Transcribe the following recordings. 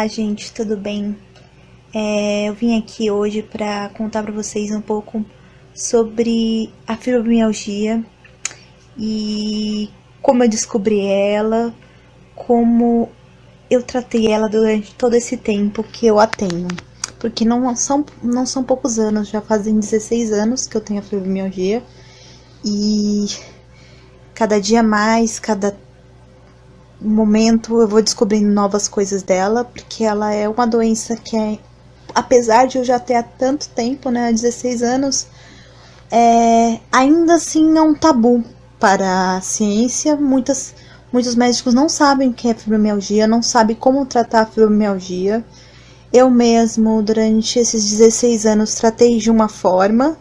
Olá, gente, tudo bem? Eu vim aqui hoje para contar para vocês um pouco sobre a fibromialgia e como eu descobri ela, como eu tratei ela durante todo esse tempo que eu a tenho. Porque não são poucos anos, já fazem 16 anos que eu tenho a fibromialgia e cada dia mais, cada momento eu vou descobrindo novas coisas dela, porque ela é uma doença que apesar de eu já ter há tanto tempo, né, há 16 anos, ainda assim é um tabu para a ciência. Muitos médicos não sabem o que é fibromialgia, não sabem como tratar a fibromialgia. Eu mesmo, durante esses 16 anos, tratei de uma forma,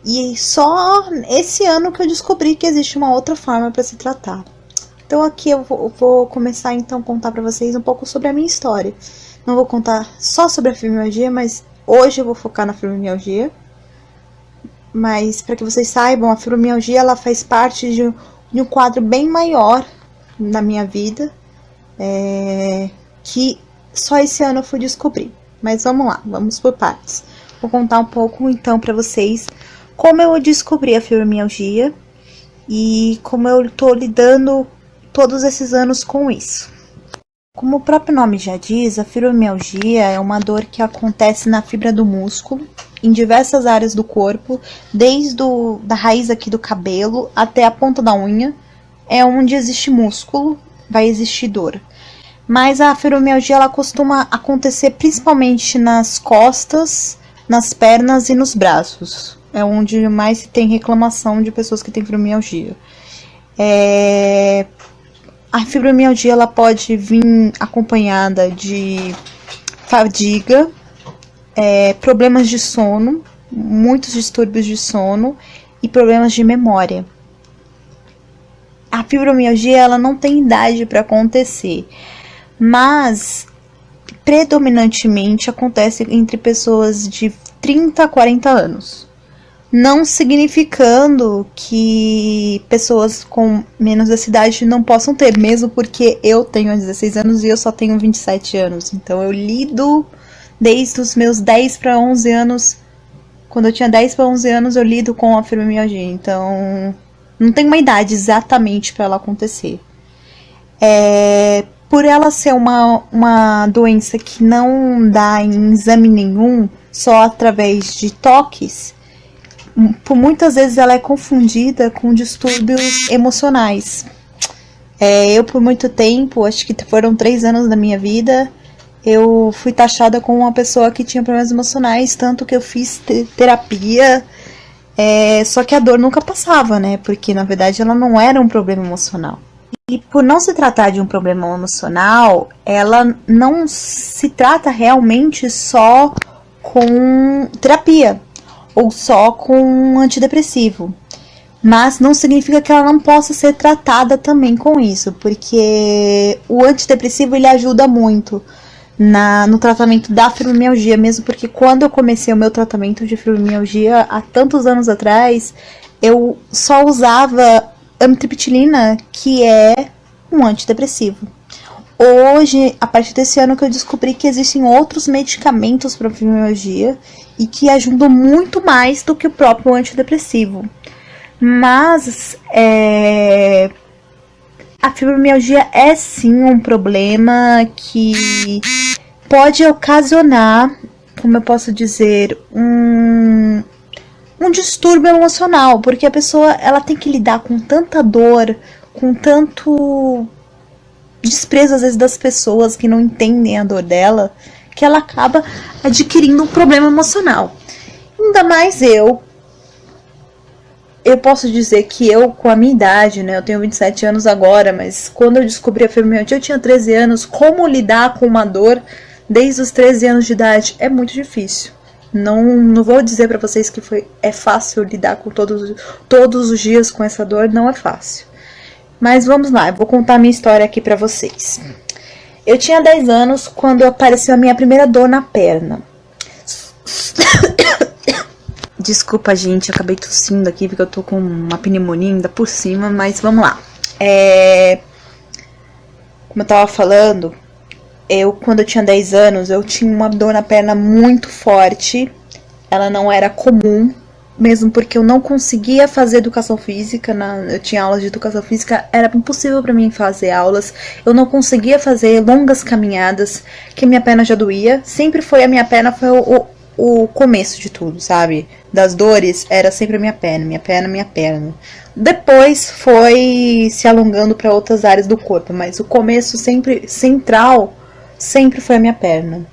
e só esse ano que eu descobri que existe uma outra forma para se tratar. Então aqui eu vou começar então a contar para vocês um pouco sobre a minha história. Não vou contar só sobre a fibromialgia, mas hoje eu vou focar na fibromialgia. Mas para que vocês saibam, a fibromialgia ela faz parte de um quadro bem maior na minha vida, que só esse ano eu fui descobrir. Mas vamos lá, vamos por partes. Vou contar um pouco então para vocês como eu descobri a fibromialgia e como eu tô lidando todos esses anos com isso. Como o próprio nome já diz, a fibromialgia é uma dor que acontece na fibra do músculo, em diversas áreas do corpo, desde da raiz aqui do cabelo até a ponta da unha. É onde existe músculo, vai existir dor. Mas a fibromialgia ela costuma acontecer principalmente nas costas, nas pernas e nos braços. É onde mais se tem reclamação de pessoas que têm fibromialgia. A fibromialgia ela pode vir acompanhada de fadiga, problemas de sono, muitos distúrbios de sono e problemas de memória. A fibromialgia ela não tem idade para acontecer, mas predominantemente acontece entre pessoas de 30 a 40 anos. Não significando que pessoas com menos dessa idade não possam ter, mesmo porque eu tenho 16 anos e eu só tenho 27 anos. Então eu lido desde os meus 10 para 11 anos. Quando eu tinha 10 para 11 anos eu lido com a fibromialgia. Então não tem uma idade exatamente para ela acontecer. Por ela ser uma doença que não dá em exame nenhum, só através de toques, por muitas vezes ela é confundida com distúrbios emocionais. Eu por muito tempo, acho que foram 3 anos da minha vida, eu fui taxada como uma pessoa que tinha problemas emocionais, tanto que eu fiz terapia, só que a dor nunca passava, né? Porque na verdade ela não era um problema emocional. E por não se tratar de um problema emocional, ela não se trata realmente só com terapia ou só com antidepressivo. Mas não significa que ela não possa ser tratada também com isso, porque o antidepressivo ele ajuda muito no tratamento da fibromialgia, mesmo porque quando eu comecei o meu tratamento de fibromialgia há tantos anos atrás, eu só usava amitriptilina, que é um antidepressivo. Hoje, a partir desse ano que eu descobri que existem outros medicamentos para fibromialgia e que ajudam muito mais do que o próprio antidepressivo. Mas a fibromialgia é sim um problema que pode ocasionar, como eu posso dizer, um distúrbio emocional, porque a pessoa ela tem que lidar com tanta dor, com tanto desprezo às vezes das pessoas que não entendem a dor dela, que ela acaba adquirindo um problema emocional. Ainda mais eu posso dizer que eu, com a minha idade, né, eu tenho 27 anos agora, mas quando eu descobri a fibromialgia eu tinha 13 anos, como lidar com uma dor desde os 13 anos de idade é muito difícil. Não vou dizer para vocês que é fácil lidar com todos os dias com essa dor, não é fácil. Mas vamos lá, eu vou contar a minha história aqui pra vocês. Eu tinha 10 anos quando apareceu a minha primeira dor na perna. Desculpa, gente, eu acabei tossindo aqui porque eu tô com uma pneumonia ainda por cima, mas vamos lá. Como eu tava falando, Quando eu tinha 10 anos, eu tinha uma dor na perna muito forte. Ela não era comum, mesmo porque eu não conseguia fazer educação física. Eu tinha aulas de educação física, era impossível para mim fazer aulas. Eu não conseguia fazer longas caminhadas, que minha perna já doía. Sempre foi a minha perna, foi o começo de tudo, sabe? Das dores, era sempre a minha perna, minha perna, minha perna. Depois foi se alongando para outras áreas do corpo, mas o começo sempre central sempre foi a minha perna.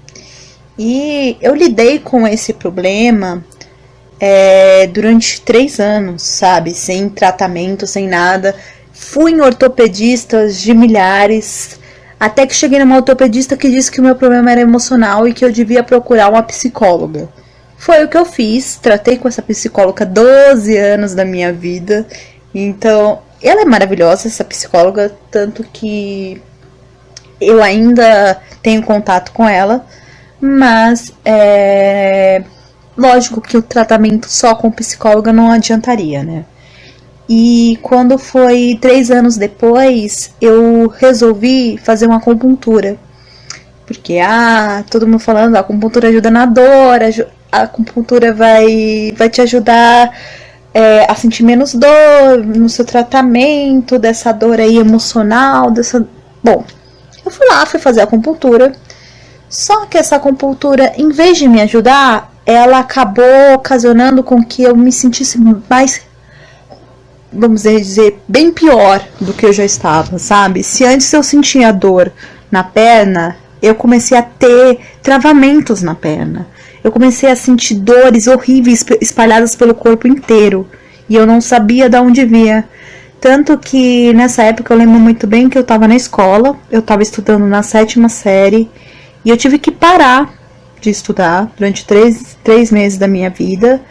E eu lidei com esse problema durante 3 anos, sabe? Sem tratamento, sem nada. Fui em ortopedistas de milhares, até que cheguei numa ortopedista que disse que o meu problema era emocional e que eu devia procurar uma psicóloga. Foi o que eu fiz, tratei com essa psicóloga 12 anos da minha vida. Então, ela é maravilhosa, essa psicóloga, tanto que eu ainda tenho contato com ela, mas lógico que o tratamento só com psicóloga não adiantaria, né? E quando foi 3 anos depois, eu resolvi fazer uma acupuntura. Porque, todo mundo falando, a acupuntura ajuda na dor, a acupuntura vai te ajudar a sentir menos dor no seu tratamento, dessa dor aí emocional, Bom, eu fui fazer a acupuntura. Só que essa acupuntura, em vez de me ajudar, ela acabou ocasionando com que eu me sentisse mais, vamos dizer, bem pior do que eu já estava, sabe? Se antes eu sentia dor na perna, eu comecei a ter travamentos na perna. Eu comecei a sentir dores horríveis espalhadas pelo corpo inteiro. E eu não sabia de onde vinha. Tanto que nessa época eu lembro muito bem que eu estava na escola, eu estava estudando na 7ª série. E eu tive que parar de estudar durante 3 meses da minha vida,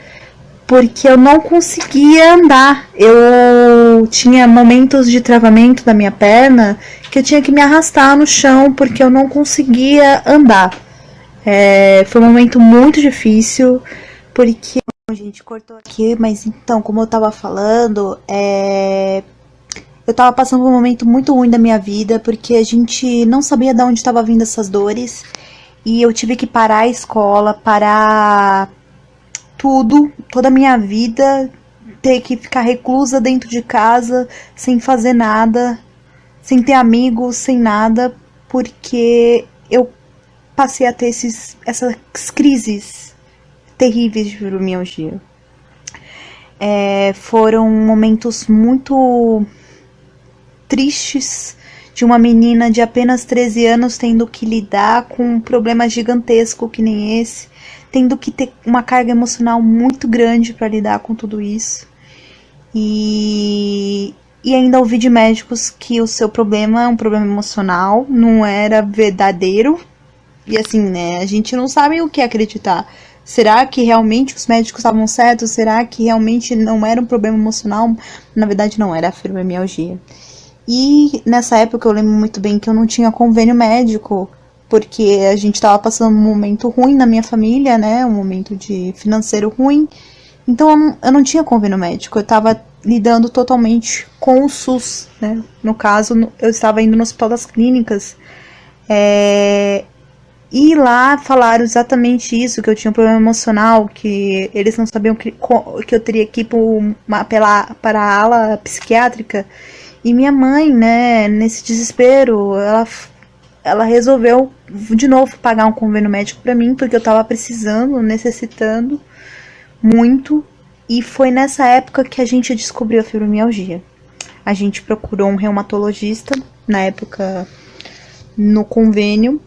porque eu não conseguia andar. Eu tinha momentos de travamento da minha perna que eu tinha que me arrastar no chão porque eu não conseguia andar. Foi um momento muito difícil, porque... A gente cortou aqui, mas então, como eu tava falando, eu tava passando por um momento muito ruim da minha vida, porque a gente não sabia de onde tava vindo essas dores, e eu tive que parar a escola, parar tudo, toda a minha vida, ter que ficar reclusa dentro de casa, sem fazer nada, sem ter amigos, sem nada, porque eu passei a ter essas crises terríveis de fibromialgia. Foram momentos muito tristes de uma menina de apenas 13 anos tendo que lidar com um problema gigantesco que nem esse, tendo que ter uma carga emocional muito grande para lidar com tudo isso. E ainda ouvi de médicos que o seu problema é um problema emocional, não era verdadeiro. E assim, né, a gente não sabe o que acreditar. Será que realmente os médicos estavam certos? Será que realmente não era um problema emocional? Na verdade não, era a fibromialgia. E nessa época eu lembro muito bem que eu não tinha convênio médico, porque a gente estava passando um momento ruim na minha família, né? Um momento de financeiro ruim. Então eu não tinha convênio médico, eu estava lidando totalmente com o SUS, né? No caso, eu estava indo no Hospital das Clínicas. E lá falaram exatamente isso, que eu tinha um problema emocional, que eles não sabiam que eu teria que ir para a ala psiquiátrica. E minha mãe, né, nesse desespero, ela resolveu de novo pagar um convênio médico para mim, porque eu estava precisando, necessitando muito. E foi nessa época que a gente descobriu a fibromialgia. A gente procurou um reumatologista, na época no convênio,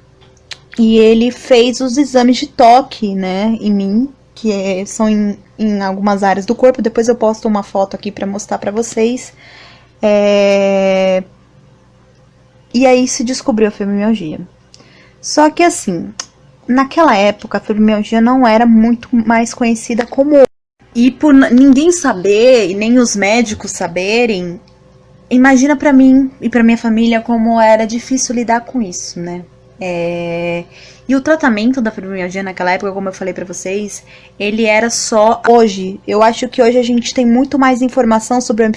e ele fez os exames de toque, né, em mim, que são em algumas áreas do corpo. Depois eu posto uma foto aqui para mostrar para vocês. E aí se descobriu a fibromialgia. Só que assim, naquela época a fibromialgia não era muito mais conhecida como hoje. E por ninguém saber, e nem os médicos saberem, imagina pra mim e pra minha família como era difícil lidar com isso, né? E o tratamento da fibromialgia naquela época, como eu falei pra vocês, ele era só... Hoje, eu acho que hoje a gente tem muito mais informação sobre a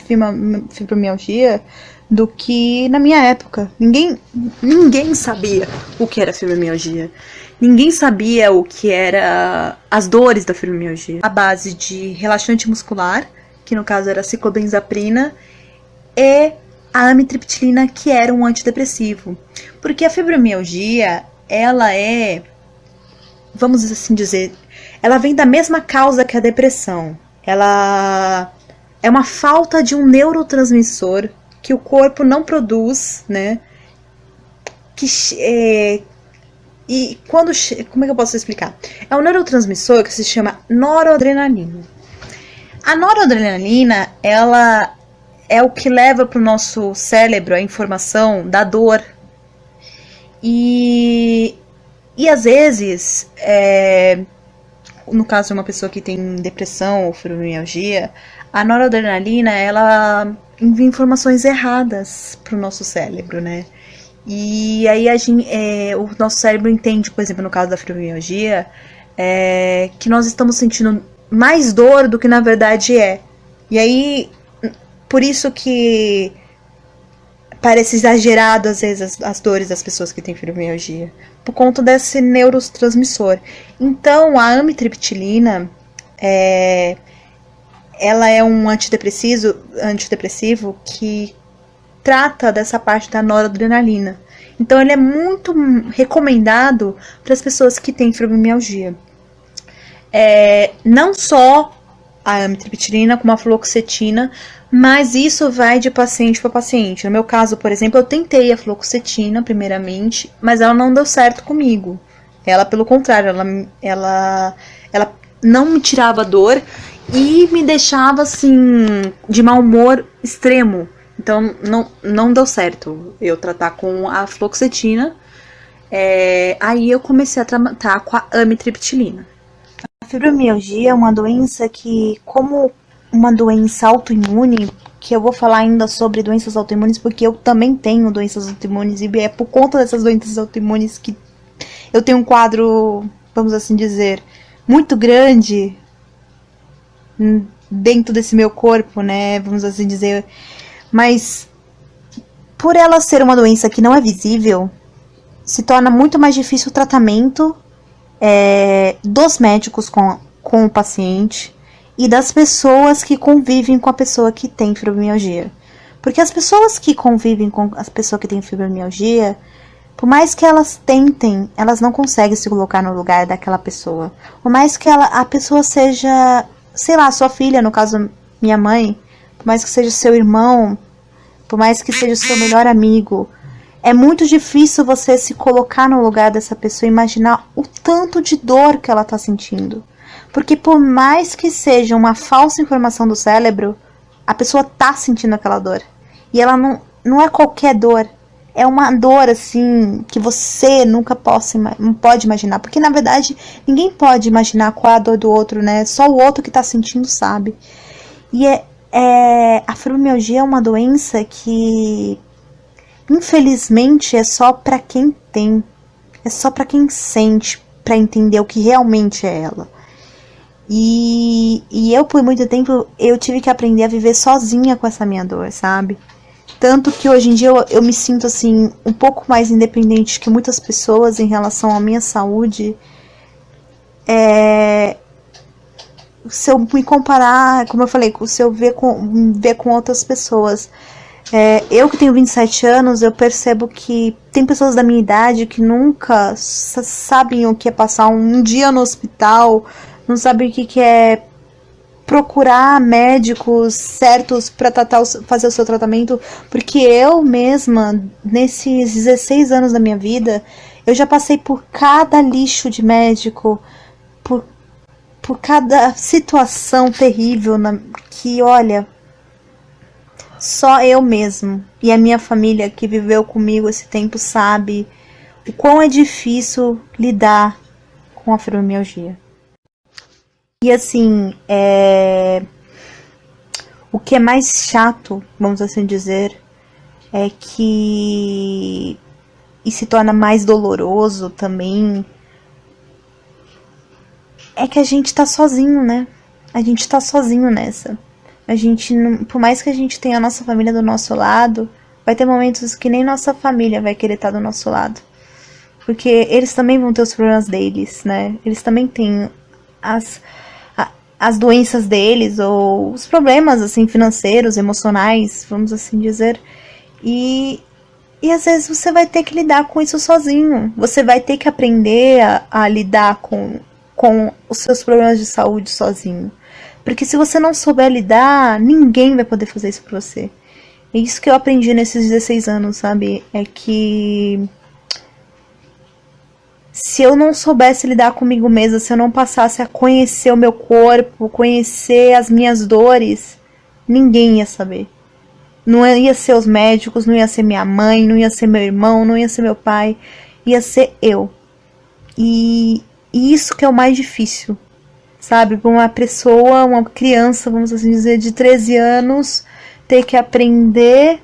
fibromialgia do que na minha época. Ninguém sabia o que era fibromialgia. Ninguém sabia o que era as dores da fibromialgia. A base de relaxante muscular, que no caso era a ciclobenzaprina, e a amitriptilina, que era um antidepressivo. Porque a fibromialgia, ela é, vamos assim dizer, ela vem da mesma causa que a depressão. Ela é uma falta de um neurotransmissor que o corpo não produz, né? E quando... Como é que eu posso explicar? É um neurotransmissor que se chama noradrenalina. A noradrenalina, ela é o que leva para o nosso cérebro a informação da dor. E às vezes, no caso de uma pessoa que tem depressão ou fibromialgia, a noradrenalina, ela envia informações erradas para o nosso cérebro, né? E aí o nosso cérebro entende, por exemplo, no caso da fibromialgia, que nós estamos sentindo mais dor do que na verdade é. E aí, por isso que parece exagerado às vezes as dores das pessoas que têm fibromialgia, por conta desse neurotransmissor. Então, a amitriptilina, ela é um antidepressivo que trata dessa parte da noradrenalina. Então, ele é muito recomendado para as pessoas que têm fibromialgia. Não só a amitriptilina, como a fluoxetina, mas isso vai de paciente para paciente. No meu caso, por exemplo, eu tentei a fluoxetina primeiramente, mas ela não deu certo comigo. Ela, pelo contrário, ela não me tirava dor e me deixava, assim, de mau humor extremo. Então, não deu certo eu tratar com a fluoxetina. Aí eu comecei a tratar com a amitriptilina. A fibromialgia é uma doença que, como uma doença autoimune, que eu vou falar ainda sobre doenças autoimunes, porque eu também tenho doenças autoimunes, e é por conta dessas doenças autoimunes que eu tenho um quadro, vamos assim dizer, muito grande dentro desse meu corpo, né, vamos assim dizer. Mas, por ela ser uma doença que não é visível, se torna muito mais difícil o tratamento dos médicos com o paciente e das pessoas que convivem com a pessoa que tem fibromialgia. Porque as pessoas que convivem com a pessoa que tem fibromialgia, por mais que elas tentem, elas não conseguem se colocar no lugar daquela pessoa. Por mais que a pessoa seja, sei lá, sua filha, no caso minha mãe, por mais que seja seu irmão, por mais que seja o seu melhor amigo, é muito difícil você se colocar no lugar dessa pessoa e imaginar o tanto de dor que ela está sentindo. Porque por mais que seja uma falsa informação do cérebro, a pessoa tá sentindo aquela dor. E ela não é qualquer dor. É uma dor, assim, que você nunca não pode imaginar. Porque, na verdade, ninguém pode imaginar qual é a dor do outro, né? Só o outro que tá sentindo sabe. E a fibromialgia é uma doença que, infelizmente, é só pra quem tem. É só pra quem sente, pra entender o que realmente é ela. E eu, por muito tempo, eu tive que aprender a viver sozinha com essa minha dor, sabe? Tanto que hoje em dia eu me sinto, assim, um pouco mais independente que muitas pessoas em relação à minha saúde. Se eu me comparar, como eu falei, se eu ver com outras pessoas. Eu que tenho 27 anos, eu percebo que tem pessoas da minha idade que nunca sabem o que é passar um dia no hospital, não sabem o que é procurar médicos certos para fazer o seu tratamento, porque eu mesma, nesses 16 anos da minha vida, eu já passei por cada lixo de médico, por cada situação terrível que, olha, só eu mesmo e a minha família que viveu comigo esse tempo sabe o quão é difícil lidar com a fibromialgia. E assim, o que é mais chato, vamos assim dizer, é que, e se torna mais doloroso também, é que a gente tá sozinho, né? A gente tá sozinho nessa. A gente, por mais que a gente tenha a nossa família do nosso lado, Vai ter momentos que nem nossa família vai querer estar do nosso lado. Porque eles também vão ter os problemas deles, né? Eles também têm as, as doenças deles, ou os problemas, assim, financeiros, emocionais, vamos assim dizer. E às vezes você vai ter que lidar com isso sozinho. Você vai ter que aprender a lidar com os seus problemas de saúde sozinho. Porque se você não souber lidar, ninguém vai poder fazer isso pra você. É isso que eu aprendi nesses 16 anos, sabe? É que se eu não soubesse lidar comigo mesma, se eu não passasse a conhecer o meu corpo, conhecer as minhas dores, ninguém ia saber. Não ia ser os médicos, não ia ser minha mãe, não ia ser meu irmão, não ia ser meu pai, ia ser eu. E isso que é o mais difícil, sabe? Para uma pessoa, uma criança, vamos assim dizer, de 13 anos, ter que aprender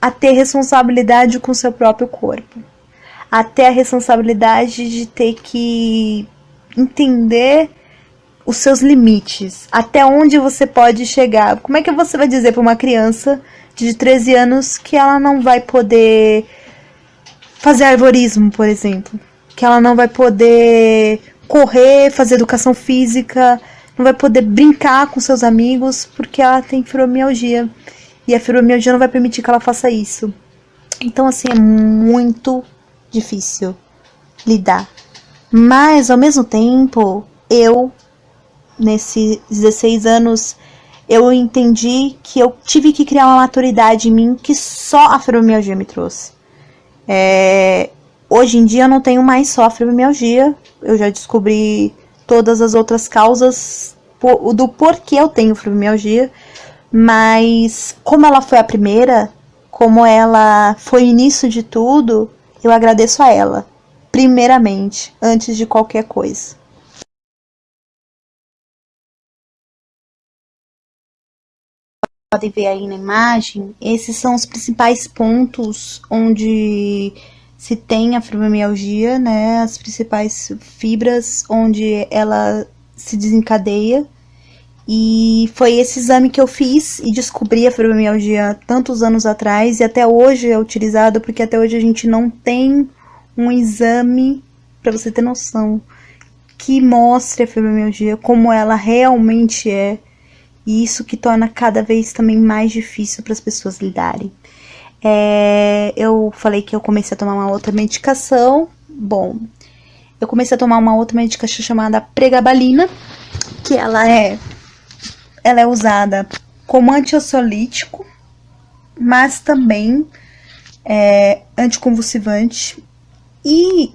a ter responsabilidade com o seu próprio corpo. A ter a responsabilidade de ter que entender os seus limites, até onde você pode chegar. Como é que você vai dizer para uma criança de 13 anos que ela não vai poder fazer arborismo, por exemplo? Que ela não vai poder correr, fazer educação física, não vai poder brincar com seus amigos porque ela tem fibromialgia. E a fibromialgia não vai permitir que ela faça isso. Então, assim, é muito difícil lidar. Mas, ao mesmo tempo, nesses 16 anos, eu entendi que eu tive que criar uma maturidade em mim que só a fibromialgia me trouxe. Hoje em dia eu não tenho mais só a fibromialgia, eu já descobri todas as outras causas do porquê eu tenho fibromialgia, mas como ela foi a primeira, como ela foi o início de tudo, eu agradeço a ela, primeiramente, antes de qualquer coisa. Podem ver aí na imagem, esses são os principais pontos onde se tem a fibromialgia, né? As principais fibras onde ela se desencadeia. E foi esse exame que eu fiz e descobri a fibromialgia tantos anos atrás e até hoje é utilizado porque até hoje a gente não tem um exame, para você ter noção, que mostre a fibromialgia como ela realmente é. E isso que torna cada vez também mais difícil para as pessoas lidarem. Eu falei que eu comecei a tomar uma outra medicação. Bom, eu comecei a tomar uma outra medicação chamada pregabalina, que ela é usada como antiansiolítico, mas também anticonvulsivante. E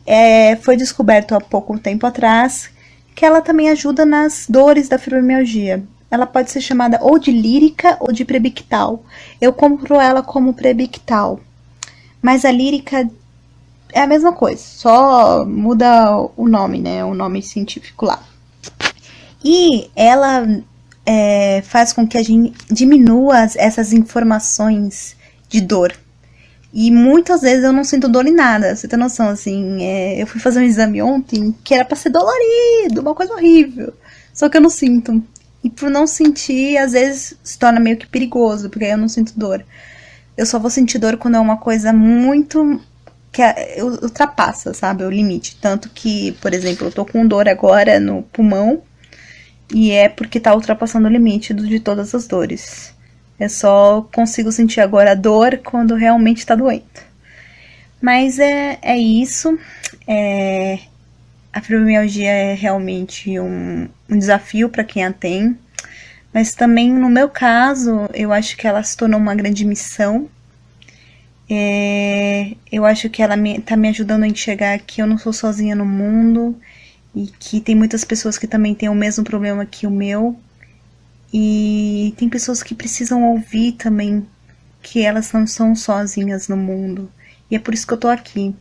foi descoberto há pouco tempo atrás que ela também ajuda nas dores da fibromialgia. Ela pode ser chamada ou de lírica ou de prebictal. Eu compro ela como prebictal. Mas a lírica é a mesma coisa, só muda o nome, né? O nome científico lá. E ela faz com que a gente diminua essas informações de dor. E muitas vezes eu não sinto dor em nada. Você tem noção, assim, eu fui fazer um exame ontem que era pra ser dolorido, uma coisa horrível. Só que eu não sinto. E por não sentir, às vezes se torna meio que perigoso, porque aí eu não sinto dor. Eu só vou sentir dor quando é uma coisa muito que ultrapassa, sabe, o limite. Tanto que, por exemplo, eu tô com dor agora no pulmão e é porque tá ultrapassando o limite de todas as dores. Eu só consigo sentir agora a dor quando realmente tá doendo. Mas é isso. A fibromialgia é realmente um desafio para quem a tem. Mas também, no meu caso, eu acho que ela se tornou uma grande missão. Eu acho que ela tá me ajudando a enxergar que eu não sou sozinha no mundo e que tem muitas pessoas que também têm o mesmo problema que o meu. E tem pessoas que precisam ouvir também que elas não são sozinhas no mundo. E é por isso que eu tô aqui.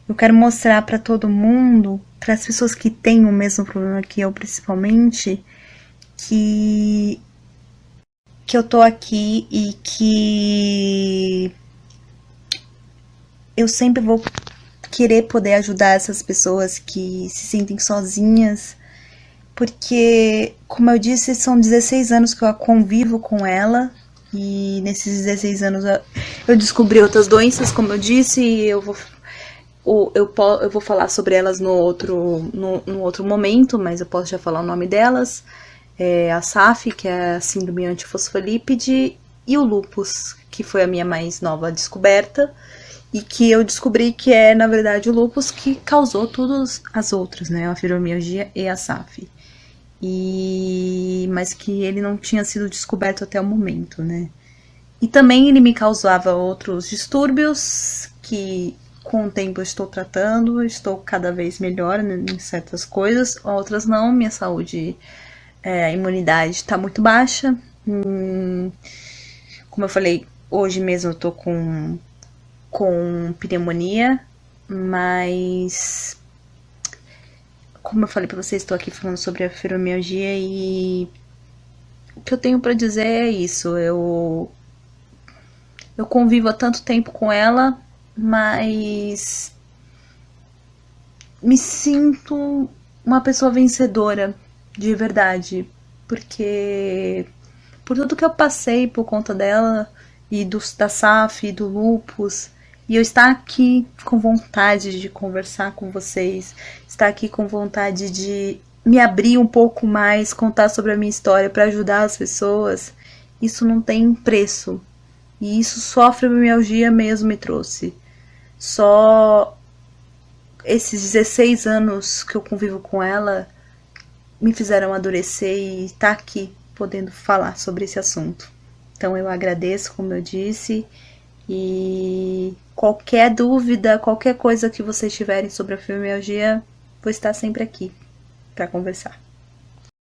Eu quero mostrar para todo mundo, para as pessoas que têm o mesmo problema que eu, principalmente, que eu tô aqui e que eu sempre vou querer poder ajudar essas pessoas que se sentem sozinhas, porque, como eu disse, são 16 anos que eu convivo com ela E nesses 16 anos eu descobri outras doenças, como eu disse, e eu vou falar sobre elas no outro momento, mas eu posso já falar o nome delas. A SAF, que é a síndrome antifosfolípide, e o lúpus, que foi a minha mais nova descoberta, e que eu descobri que é, na verdade, o lúpus que causou todas as outras, né? A fibromialgia e a SAF. Mas que ele não tinha sido descoberto até o momento, né? E também ele me causava outros distúrbios que com o tempo eu estou tratando, estou cada vez melhor, né, em certas coisas, outras não. Minha saúde, a imunidade está muito baixa. Como eu falei, hoje mesmo eu tô com pneumonia, mas como eu falei pra vocês, estou aqui falando sobre a fibromialgia e o que eu tenho pra dizer é isso. Eu convivo há tanto tempo com ela, mas me sinto uma pessoa vencedora, de verdade, porque por tudo que eu passei por conta dela e da SAF e do lúpus, e eu estar aqui com vontade de conversar com vocês, estar aqui com vontade de me abrir um pouco mais, contar sobre a minha história para ajudar as pessoas, isso não tem preço. E isso só a fibromialgia mesmo me trouxe. Só esses 16 anos que eu convivo com ela me fizeram amadurecer e estar aqui podendo falar sobre esse assunto. Então eu agradeço, como eu disse, e qualquer dúvida, qualquer coisa que vocês tiverem sobre a fibromialgia, vou estar sempre aqui para conversar.